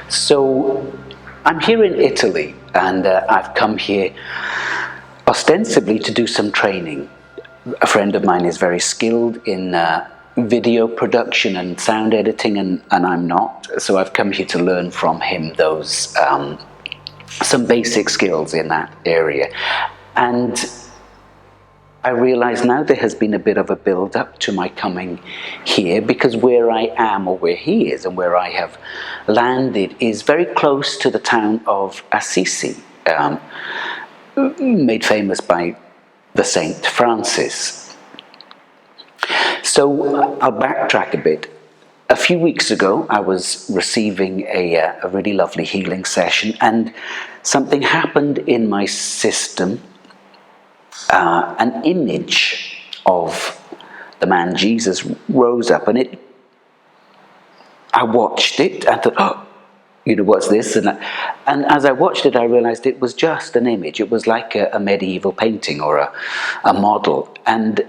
So I'm here in Italy, and I've come here ostensibly to do some training. A friend of mine is very skilled in video production and sound editing, and I'm not. So I've come here to learn from him those some basic skills in that area. And I realise now there has been a bit of a build-up to my coming here, because where I am, or where he is, and where I have landed is very close to the town of Assisi, made famous by the St Francis. So I'll backtrack a bit. A few weeks ago, I was receiving a really lovely healing session, and something happened in my system. An image of the man Jesus rose up, and I watched it and thought, oh, what's this? And as I watched it, I realized it was just an image. It was like a medieval painting or a model. And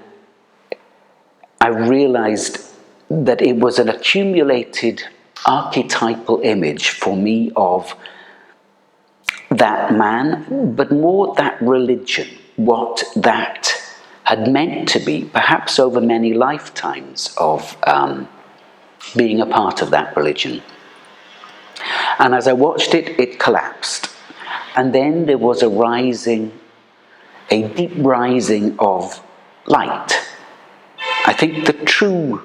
I realized that it was an accumulated archetypal image for me of that man, but more that religion, what that had meant to be, perhaps over many lifetimes of being a part of that religion. And as I watched it, it collapsed. And then there was a deep rising of light. I think the true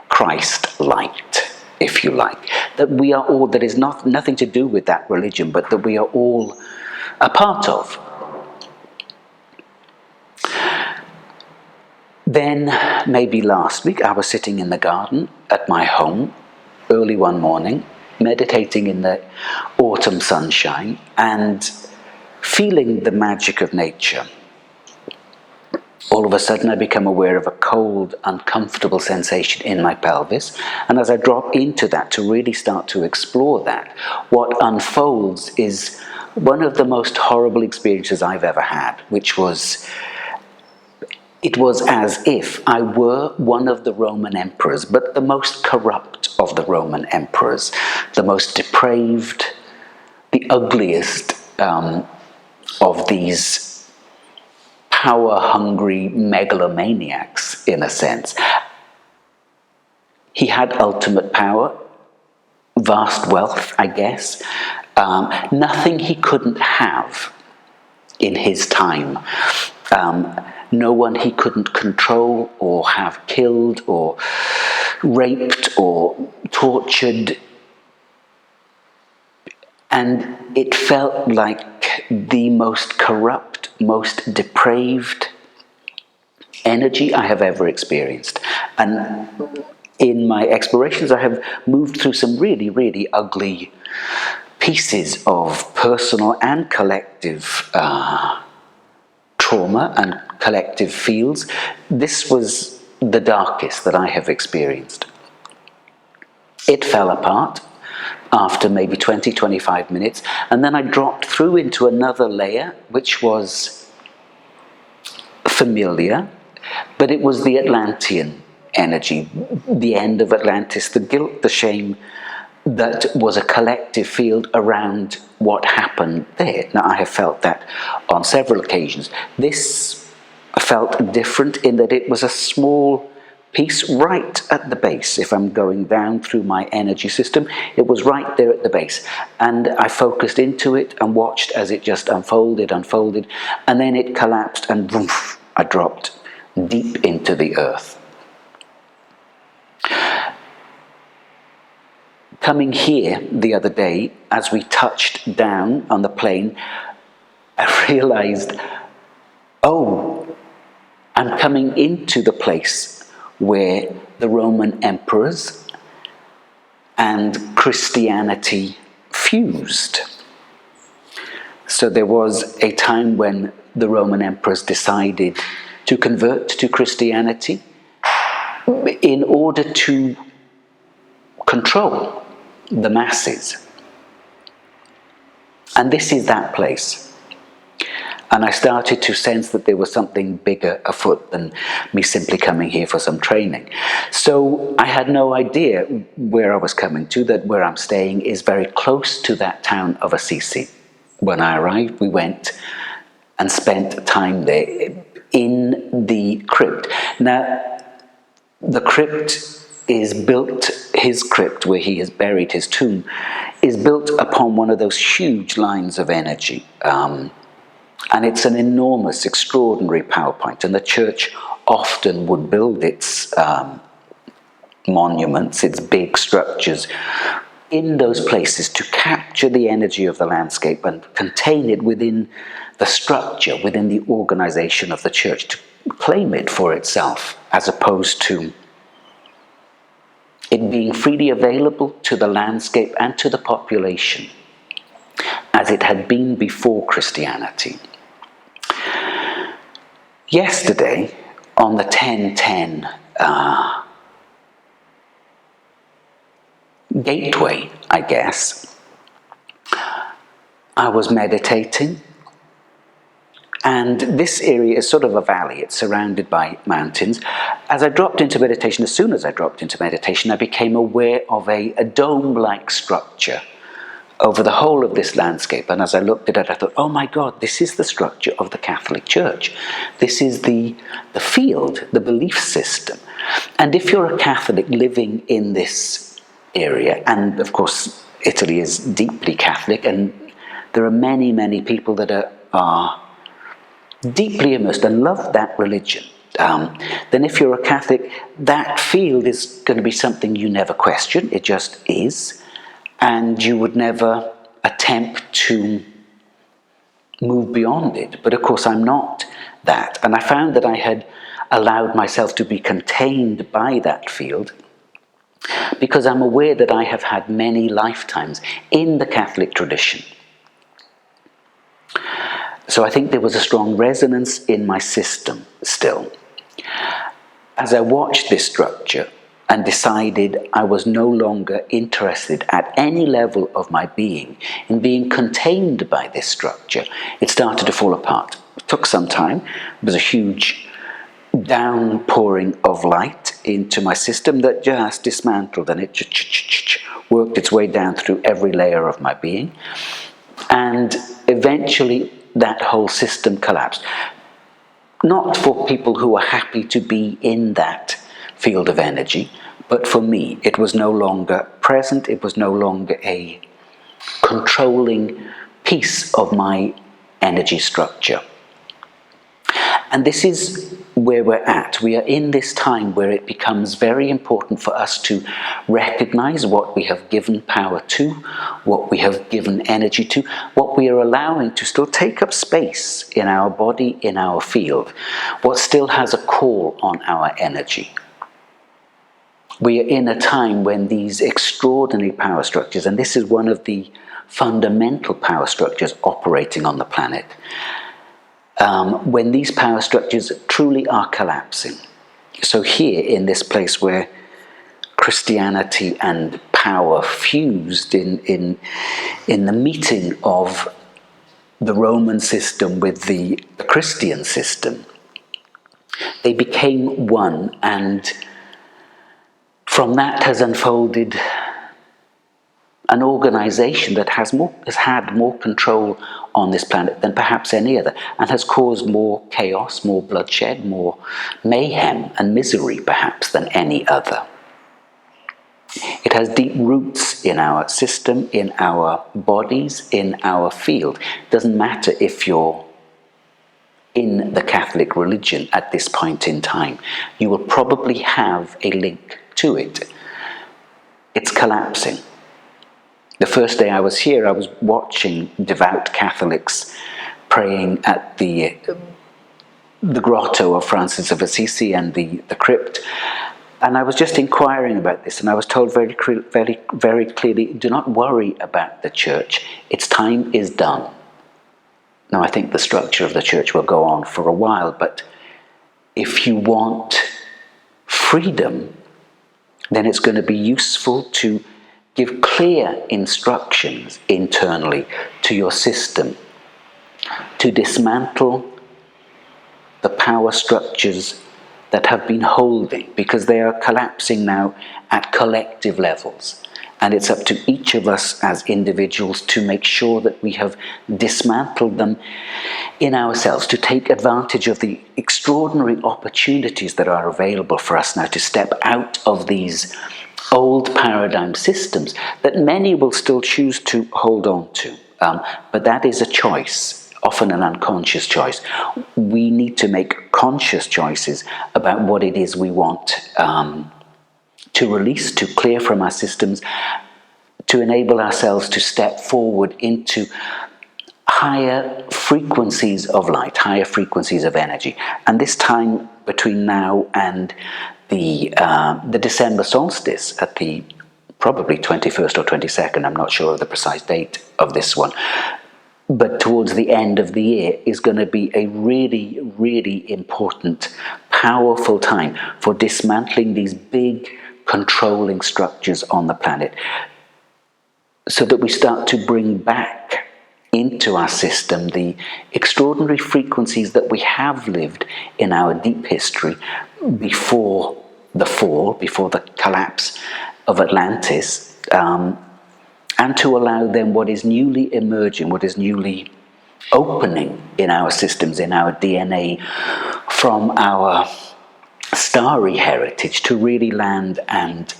Christ light, if you like, that we are all, that is nothing to do with that religion, but that we are all a part of. Then, maybe last week, I was sitting in the garden at my home, early one morning, meditating in the autumn sunshine and feeling the magic of nature. All of a sudden, I become aware of a cold, uncomfortable sensation in my pelvis. And as I drop into that to really start to explore that, what unfolds is one of the most horrible experiences I've ever had, which was, it was as if I were one of the Roman emperors, but the most corrupt of the Roman emperors, the most depraved, the ugliest of these power-hungry megalomaniacs, in a sense. He had ultimate power, vast wealth, I guess, nothing he couldn't have in his time. No one he couldn't control or have killed or raped or tortured. And it felt like the most corrupt, most depraved energy I have ever experienced. And in my explorations, I have moved through some really, really ugly pieces of personal and collective trauma and collective fields. This was the darkest that I have experienced. It fell apart after maybe 20-25 minutes, and then I dropped through into another layer, which was familiar, but it was the Atlantean energy, the end of Atlantis, the guilt, the shame, that was a collective field around what happened there. Now, I have felt that on several occasions. This felt different in that it was a small piece right at the base. If I'm going down through my energy system, it was right there at the base. And I focused into it and watched as it just unfolded, and then it collapsed and woof, I dropped deep into the earth. Coming here the other day, as we touched down on the plane, I realized, oh, I'm coming into the place where the Roman emperors and Christianity fused. So there was a time when the Roman emperors decided to convert to Christianity in order to control the masses. And this is that place. And I started to sense that there was something bigger afoot than me simply coming here for some training. So I had no idea where I was coming to, that where I'm staying is very close to that town of Assisi. When I arrived, we went and spent time there in the crypt. Now, the crypt is built, his crypt where he is buried, his tomb, is built upon one of those huge lines of energy. And it's an enormous, extraordinary power point. And the church often would build its monuments, its big structures, in those places to capture the energy of the landscape and contain it within the structure, within the organization of the church, to claim it for itself, as opposed to it being freely available to the landscape and to the population, as it had been before Christianity. Yesterday, on the 10:10 gateway, I guess, I was meditating, and this area is sort of a valley. It's surrounded by mountains. As I dropped into meditation, as soon as I dropped into meditation, I became aware of a dome-like structure over the whole of this landscape. And as I looked at it, I thought, oh my God, this is the structure of the Catholic Church. This is the field, the belief system. And if you're a Catholic living in this area, and of course Italy is deeply Catholic, and there are many, many people that are deeply immersed and love that religion, then if you're a Catholic, that field is going to be something you never question. It just is. And you would never attempt to move beyond it. But of course, I'm not that. And I found that I had allowed myself to be contained by that field because I'm aware that I have had many lifetimes in the Catholic tradition. So I think there was a strong resonance in my system still. As I watched this structure and decided I was no longer interested at any level of my being in being contained by this structure, it started to fall apart. It took some time. It was a huge downpouring of light into my system that just dismantled, and it worked its way down through every layer of my being. And eventually that whole system collapsed. Not for people who are happy to be in that field of energy, but for me, it was no longer present. It was no longer a controlling piece of my energy structure. And this is where we're at. We are in this time where it becomes very important for us to recognize what we have given power to, what we have given energy to, what we are allowing to still take up space in our body, in our field, what still has a call on our energy. We are in a time when these extraordinary power structures, and this is one of the fundamental power structures operating on the planet, when these power structures truly are collapsing. So here in this place where Christianity and power fused in the meeting of the Roman system with the Christian system, they became one, and from that has unfolded an organization that has had more control on this planet than perhaps any other, and has caused more chaos, more bloodshed, more mayhem and misery perhaps than any other. It has deep roots in our system, in our bodies, in our field. It doesn't matter if you're in the Catholic religion at this point in time. You will probably have a link to it. It's collapsing. The first day I was here, I was watching devout Catholics praying at the grotto of Francis of Assisi and the crypt. And I was just inquiring about this, and I was told very, very, very clearly, do not worry about the church. Its time is done. Now, I think the structure of the church will go on for a while, but if you want freedom, then it's going to be useful to give clear instructions internally to your system to dismantle the power structures that have been holding, because they are collapsing now at collective levels. And it's up to each of us as individuals to make sure that we have dismantled them in ourselves, to take advantage of the extraordinary opportunities that are available for us now to step out of these old paradigm systems that many will still choose to hold on to. But that is a choice, often an unconscious choice. We need to make conscious choices about what it is we want to release, to clear from our systems, to enable ourselves to step forward into higher frequencies of light, higher frequencies of energy. And this time between now and the December solstice at the probably 21st or 22nd, I'm not sure of the precise date of this one, but towards the end of the year is going to be a really, really important, powerful time for dismantling these big controlling structures on the planet, so that we start to bring back into our system the extraordinary frequencies that we have lived in our deep history before the fall, before the collapse of Atlantis, and to allow then what is newly emerging, what is newly opening in our systems, in our DNA, from our starry heritage to really land and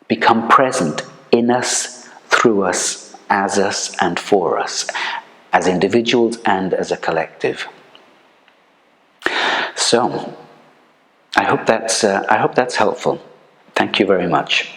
become present in us, through us, and for us, as individuals and as a collective. So, I hope that's helpful. Thank you very much.